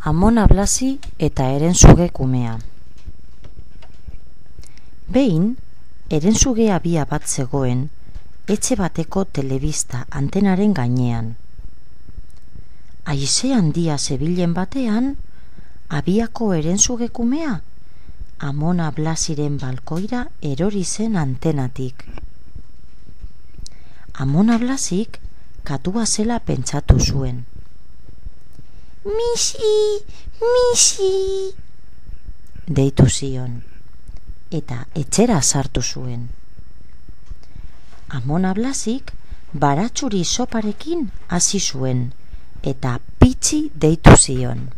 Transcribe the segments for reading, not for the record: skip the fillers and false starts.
Amona Blasi eta Herensuge kumea. Behin, Herensuge abia bat zegoen, etxe bateko telebista antenaren gainean. Haize handia zebilen batean, abiako Herensuge kumea, Amona Blasiren balkoira erori zen antenatik. Amona Blasik katua zela pentsatu zuen. Misi, misi, deitu zion, eta etxera sartu zuen. Amona Blasik baratzuri soparekin hasi zuen, eta Pitxi deitu zion.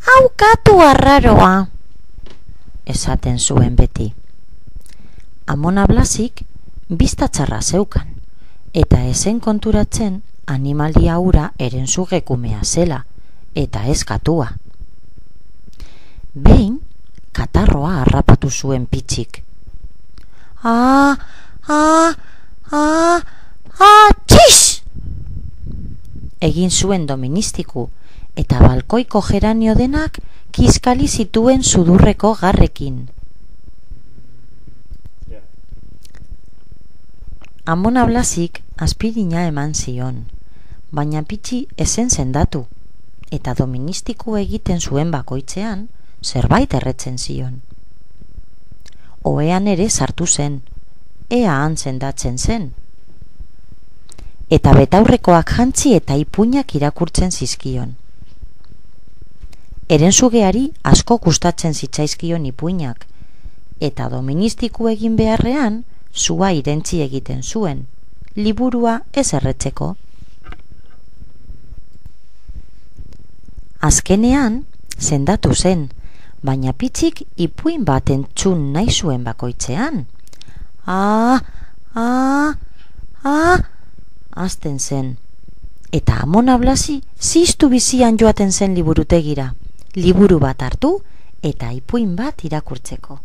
Hau katu arraroa, esaten zuen beti. Amona Blasik biztatxarra zeukan, eta esen konturatzen animalia hura Herensuge kumea zela, eta ez katua. Behin, katarroa harrapatu zuen Pitxik. Txix! Egin zuen Doministiku, eta balkoiko geranio denak kiskali zituen sudurreko garrekin. Amona Blasik aspirina eman zion, baina Pitxi esen sendatu, eta Doministiku egiten zuen bakoitzean zerbait erretzen zion. Ohean ere sartu zen, ea han sendatzen zen. Eta betaurrekoak jantzi eta ipuinak irakurtzen zizkion. Herensugeari asko gustatzen zitzaizkion ipuinak, eta Doministiku egin beharrean sua irentzi egiten zuen, liburua ez erretzeko. Azkenean, sendatu zen, baina Pitxik ipuin bat entzun nahi zuen bakoitzean. Azten zen, eta Amona Blasi ziztu bizian joaten zen liburutegira, liburu bat hartu eta ipuin bat irakurtzeko.